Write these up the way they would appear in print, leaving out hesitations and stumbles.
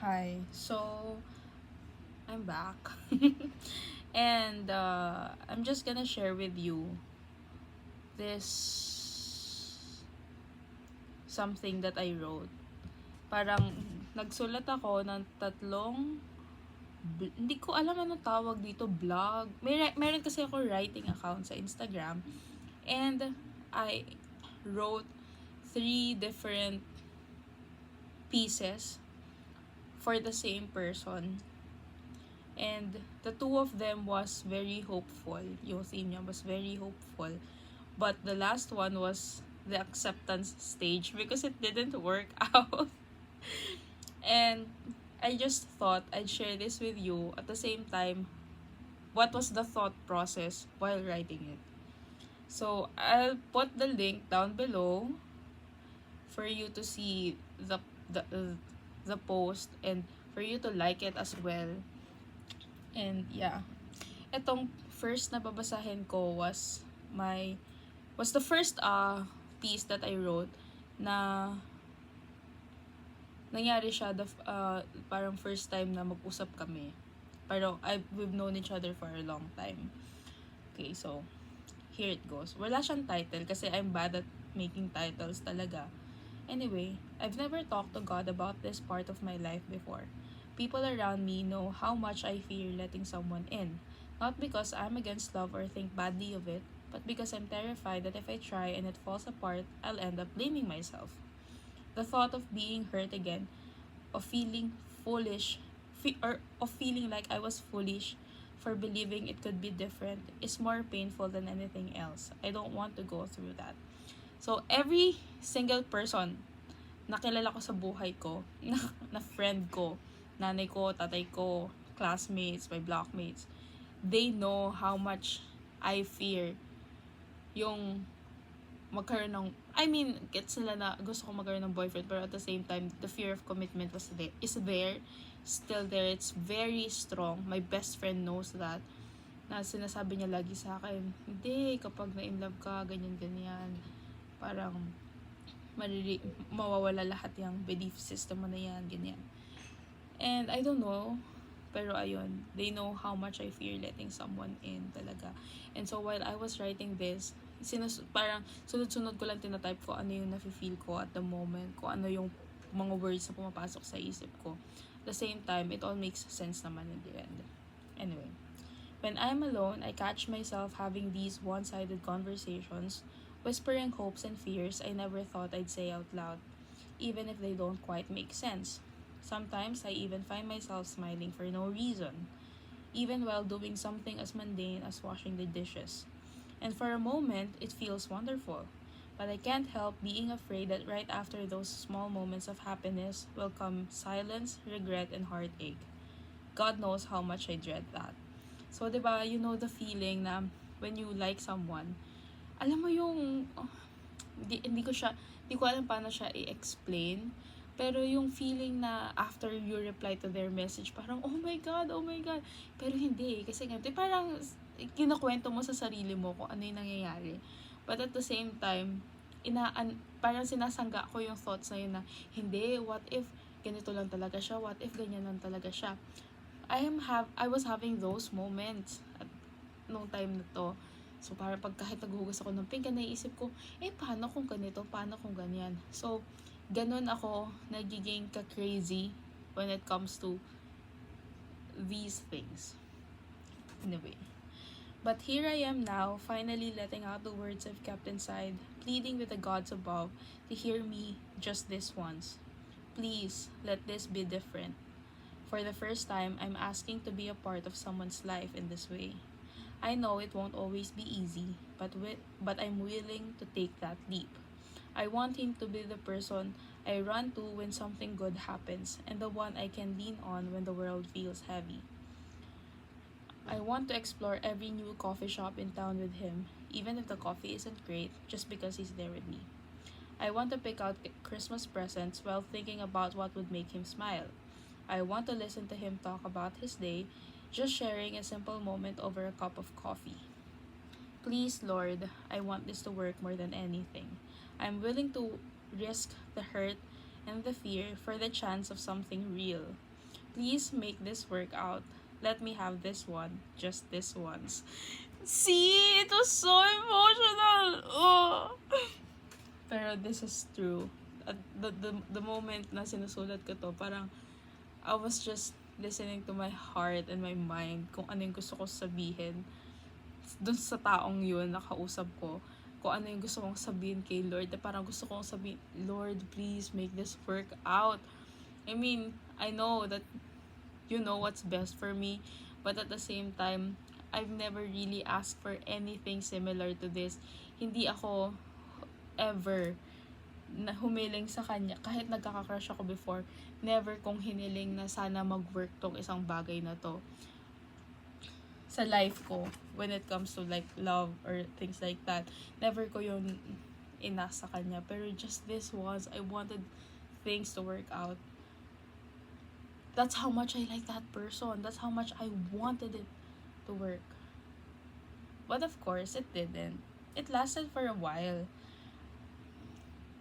Hi. So I'm back. And I'm just gonna share with you this something that I wrote. Parang nagsulat ako ng tatlong hindi ko alam anong tawag dito, blog. Meron kasi ako writing account sa Instagram. And I wrote three different pieces for the same person. And the two of them was very hopeful. Yung theme niya was very hopeful. But the last one was the acceptance stage because it didn't work out. And I just thought I'd share this with you at the same time. What was the thought process while writing it? So I'll put the link down below for you to see the the post and for you to like it as well. And yeah, etong first na babasahin ko was the first piece that I wrote na nangyari siya parang first time na mag-usap kami. Pero we've known each other for a long time. Okay, so here it goes. Wala siyang title kasi I'm bad at making titles talaga. Anyway, I've never talked to God about this part of my life before. People around me know how much I fear letting someone in. Not because I'm against love or think badly of it, but because I'm terrified that if I try and it falls apart, I'll end up blaming myself. The thought of being hurt again, of feeling foolish, or of feeling like I was foolish for believing it could be different is more painful than anything else. I don't want to go through that. So, every single person na kilala ko sa buhay ko, na friend ko, nanay ko, tatay ko, classmates, my blockmates, they know how much I fear yung magkaroon ng, I mean, gets nila na gusto ko magkaroon ng boyfriend, pero at the same time, the fear of commitment is there, still there, it's very strong. My best friend knows that, na sinasabi niya lagi sa akin, hindi, kapag na-in love ka, ganyan-ganyan, parang, mawawala lahat yung belief system mo na yan, ganyan. And I don't know, pero ayun, they know how much I fear letting someone in talaga. And so while I was writing this, parang sunod-sunod ko lang tinatype ko ano yung nafe-feel ko at the moment, ko ano yung mga words na pumapasok sa isip ko. At the same time, it all makes sense naman in the end. Anyway, when I'm alone, I catch myself having these one-sided conversations, whispering hopes and fears I never thought I'd say out loud, even if they don't quite make sense. Sometimes I even find myself smiling for no reason, even while doing something as mundane as washing the dishes. And for a moment, it feels wonderful. But I can't help being afraid that right after those small moments of happiness will come silence, regret, and heartache. God knows how much I dread that. So, diba, you know the feeling na when you like someone, alam mo yung, hindi ko alam paano siya i-explain. Pero yung feeling na after you reply to their message, parang, oh my God, oh my God. Pero hindi, kasi ganito, parang kinukwento mo sa sarili mo kung ano yung nangyayari. But at the same time, parang sinasangga ko yung thoughts na yun na, hindi, what if ganito lang talaga siya, what if ganyan lang talaga siya. I was having those moments at nung time na to. So, parang pag kahit naghugas ako ng pinggan, naisip ko, paano kung ganito, paano kung ganyan. So, ganun ako nagiging ka-crazy when it comes to these things. Anyway. But here I am now, finally letting out the words I've kept inside, pleading with the gods above to hear me just this once. Please, let this be different. For the first time, I'm asking to be a part of someone's life in this way. I know it won't always be easy, but I'm willing to take that leap. I want him to be the person I run to when something good happens and the one I can lean on when the world feels heavy. I want to explore every new coffee shop in town with him, even if the coffee isn't great, just because he's there with me. I want to pick out Christmas presents while thinking about what would make him smile. I want to listen to him talk about his day, just sharing a simple moment over a cup of coffee. Please, Lord, I want this to work more than anything. I'm willing to risk the hurt and the fear for the chance of something real. Please make this work out. Let me have this one, just this once. See, it was so emotional. Oh. Pero this is true. At the moment na sinusulat ko to, parang I was just listening to my heart and my mind kung ano yung gusto ko sabihin dun sa taong yun, nakausap ko. Kung ano yung gusto kong sabihin kay Lord. Parang gusto kong sabihin, Lord, please make this work out. I mean, I know that you know what's best for me, but at the same time, I've never really asked for anything similar to this. Hindi ako ever na humiling sa kanya, kahit nagkaka-crush ako before, never kong hiniling na sana mag-work tong isang bagay na to sa life ko when it comes to like love or things like that. Never ko yun inas sa kanya. Pero just this was, I wanted things to work out. That's how much I like that person. That's how much I wanted it to work. But of course, it didn't. It lasted for a while.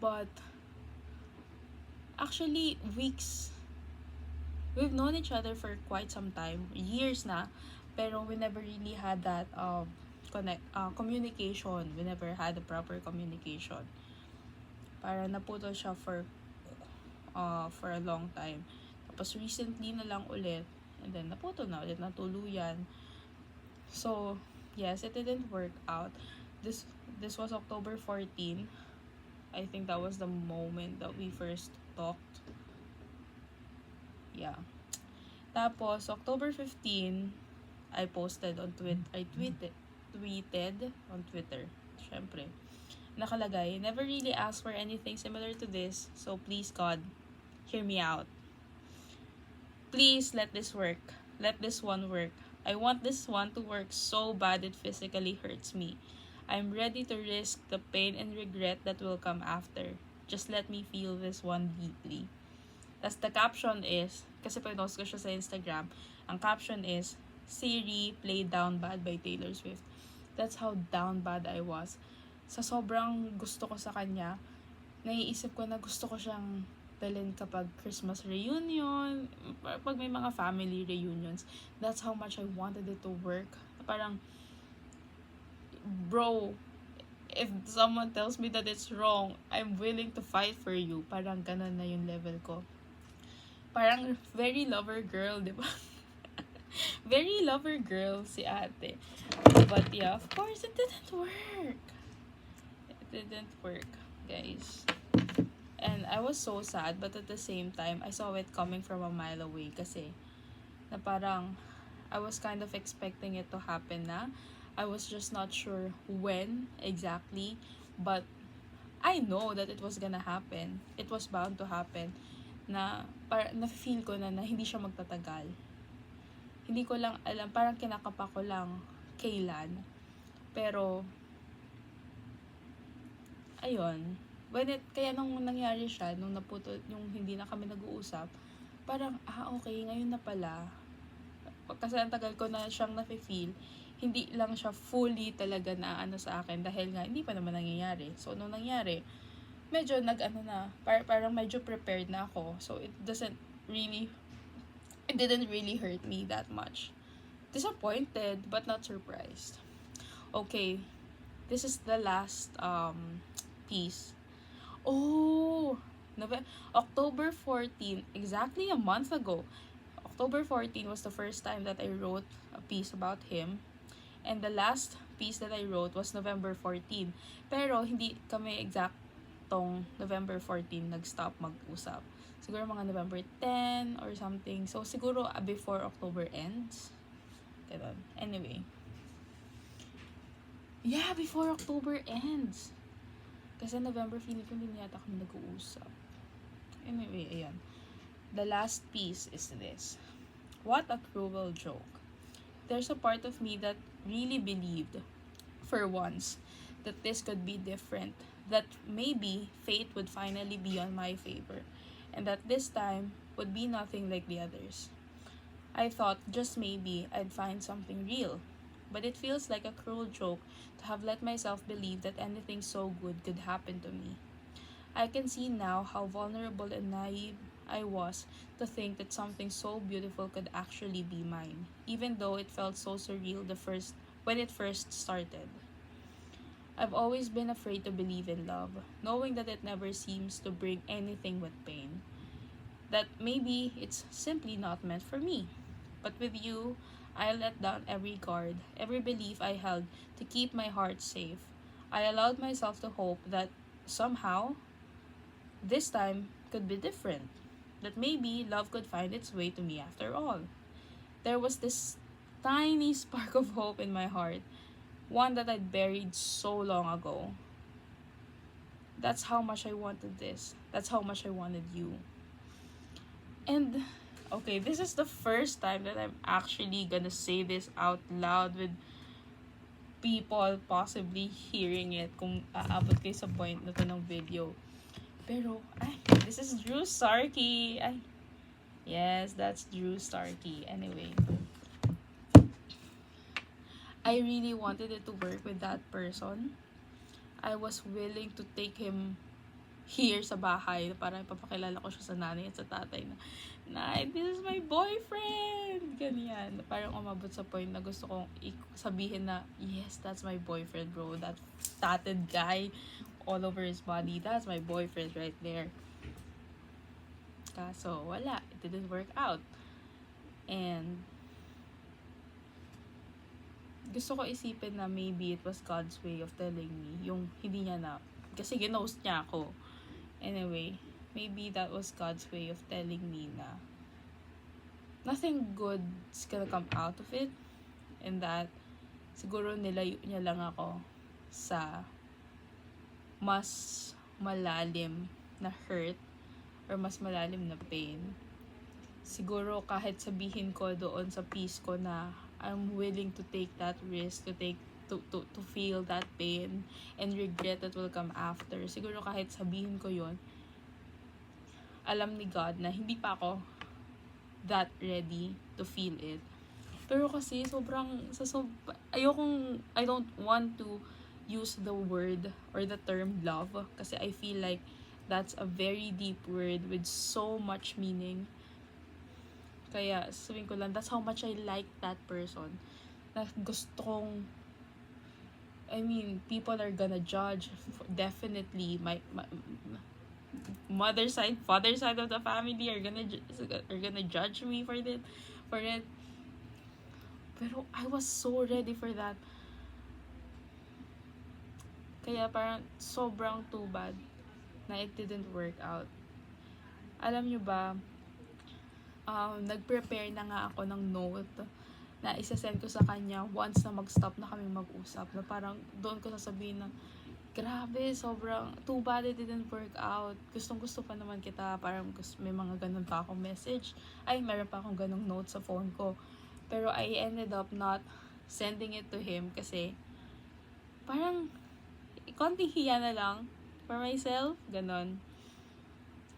But actually, weeks. We've known each other for quite some time. Years na. Pero we never really had that communication. We never had a proper communication. Para naputol siya for a long time. Tapos recently na lang ulit. And then naputol na ulit, natuluyan. So, yes, it didn't work out. This was October 14. I think that was the moment that we first talked. Yeah. Tapos, October 15, I posted on tweeted on Twitter. Syempre. Nakalagay, never really asked for anything similar to this, so please God, hear me out. Please let this work. Let this one work. I want this one to work so bad it physically hurts me. I'm ready to risk the pain and regret that will come after. Just let me feel this one deeply. Tas the caption is, kasi pinost ko siya sa Instagram, ang caption is, Siri, Play Down Bad by Taylor Swift. That's how down bad I was. Sa sobrang gusto ko sa kanya, naiisip ko na gusto ko siyang dalhin kapag Christmas reunion, pag may mga family reunions. That's how much I wanted it to work. Parang, bro, if someone tells me that it's wrong, I'm willing to fight for you. Parang ganun na yung level ko. Parang very lover girl, di ba? Very lover girl si ate. But yeah, of course, it didn't work. It didn't work, guys. And I was so sad, but at the same time, I saw it coming from a mile away kasi na parang I was kind of expecting it to happen na. I was just not sure when exactly, but I know that it was gonna happen. It was bound to happen na na-feel ko na hindi siya magtatagal. Hindi ko lang alam, parang kinakapa ko lang kailan. Pero, ayun, kaya nung nangyari siya, nung naputo, yung hindi na kami nag-uusap, parang, okay, ngayon na pala. Kasi ang tagal ko na siyang nafe-feel, hindi lang siya fully talaga na sa akin dahil nga hindi pa naman nangyayari. So, nung nangyari, medyo parang medyo prepared na ako. So, it didn't really hurt me that much. Disappointed, but not surprised. Okay, this is the last piece. Oh, October 14, exactly a month ago. October 14 was the first time that I wrote a piece about him. And the last piece that I wrote was November 14. Pero hindi kami exactong November 14 nag-stop mag-usap. Siguro mga November 10 or something. So, siguro before October ends. Ganun. Anyway. Yeah, before October ends. Kasi November, feeling ko hindi yata kami nag-uusap. Anyway, ayan. The last piece is this. What a cruel joke. There's a part of me that really believed, for once, that this could be different. That maybe fate would finally be on my favor. And that this time would be nothing like the others. I thought just maybe I'd find something real. But it feels like a cruel joke to have let myself believe that anything so good could happen to me. I can see now how vulnerable and naive I was to think that something so beautiful could actually be mine, even though it felt so surreal when it first started. I've always been afraid to believe in love, knowing that it never seems to bring anything but pain. That maybe it's simply not meant for me. But with you, I let down every guard, every belief I held to keep my heart safe. I allowed myself to hope that somehow, this time could be different. That maybe love could find its way to me after all. There was this tiny spark of hope in my heart, one that I'd buried so long ago. That's how much I wanted this. That's how much I wanted you. And okay, this is the first time that I'm actually gonna say this out loud with people possibly hearing it kung aabot kayo sa point na to ng video. Pero, this is Drew Starkey. Yes, that's Drew Starkey. Anyway, I really wanted it to work with that person. I was willing to take him here sa bahay para ipapakilala ko siya sa nanay at sa tatay na, Nay, this is my boyfriend! Ganyan. Parang umabot sa point na gusto kong sabihin na, yes, that's my boyfriend, bro. That tatted guy all over his body, that's my boyfriend right there. Kaso, wala. It didn't work out. And gusto ko isipin na maybe it was God's way of telling me yung hindi niya na, kasi ginost niya ako. Anyway, maybe that was God's way of telling me na nothing good's gonna come out of it, and that siguro nilayo niya lang ako sa mas malalim na hurt or mas malalim na pain. Siguro kahit sabihin ko doon sa peace ko na I'm willing to take that risk, to feel that pain and regret that will come after. Siguro kahit sabihin ko yon, alam ni God na hindi pa ako that ready to feel it. Pero kasi I don't want to use the word or the term love kasi I feel like that's a very deep word with so much meaning. Kaya sabihin ko lang, that's how much I like that person. Na gusto kong, people are gonna judge. Definitely, my mother side, father side of the family are gonna judge me for it. Pero I was so ready for that. Kaya parang sobrang too bad na it didn't work out. Alam nyo ba, nag-prepare na nga ako ng note na isa-send ko sa kanya once na mag-stop na kami mag-usap. Na parang doon ko sasabihin na, grabe, sobrang too bad it didn't work out. Gustong-gusto pa naman kita. Parang may mga ganun pa akong message. Meron pa akong ganung note sa phone ko. Pero I ended up not sending it to him kasi parang konting hiya na lang for myself. Ganon.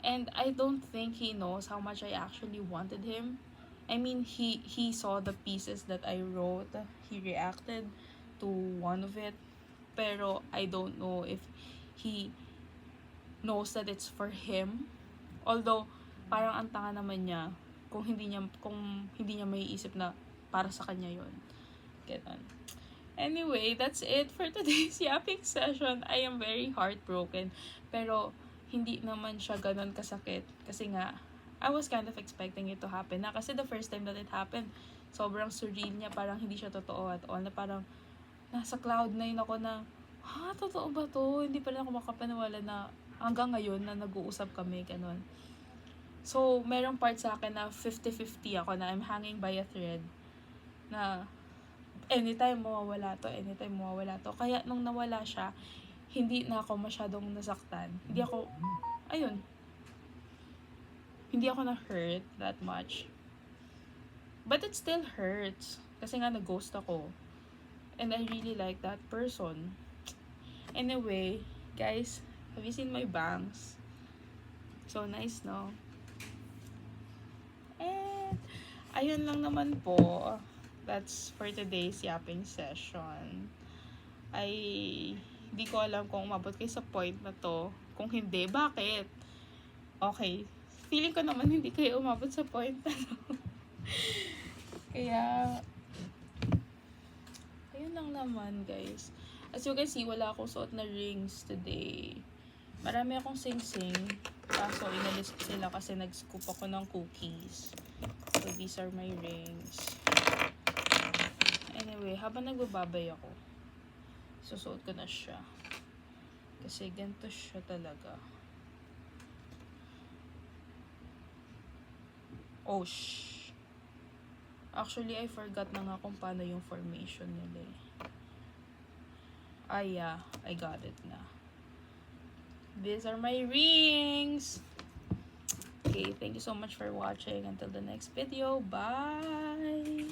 And I don't think he knows how much I actually wanted him. He saw the pieces that I wrote. He reacted to one of it. Pero I don't know if he knows that it's for him. Although, parang ang tanga naman niya kung hindi niya maiisip na para sa kanya yon. Ganon. Anyway, that's it for today's yapping session. I am very heartbroken. Pero, hindi naman siya ganun kasakit. Kasi nga, I was kind of expecting it to happen na. Kasi the first time that it happened, sobrang surreal niya. Parang hindi siya totoo at all. Na parang, nasa cloud 9 ako na, totoo ba to? Hindi pala ako makapaniwala na hanggang ngayon na nag-uusap kami. Ganun. So, merong part sa akin na 50-50 ako na I'm hanging by a thread. Na, anytime mawawala to. Kaya, nung nawala siya, hindi na ako masyadong nasaktan. Hindi ako na-hurt that much. But it still hurts. Kasi nga nag-ghost ako. And I really like that person. Anyway, guys, have you seen my bangs? So nice, no? And, ayun lang naman po. That's for today's yapping session. Hindi ko alam kung umabot kayo sa point na to. Kung hindi, bakit? Okay, feeling ko naman hindi kayo umabot sa point na to. Kaya, ayun lang naman guys. As you can see, wala akong suot na rings today. Marami akong sing-sing. Kaso, inalis ko sila kasi nag-scoop ako ng cookies. So, these are my rings. Anyway, habang nagbababay ako, susuot ko na siya. Kasi ganito siya talaga. Oh, shh. Actually, I forgot na nga kung paano yung formation nila eh. Yeah, I got it na. These are my rings! Okay, thank you so much for watching. Until the next video, bye!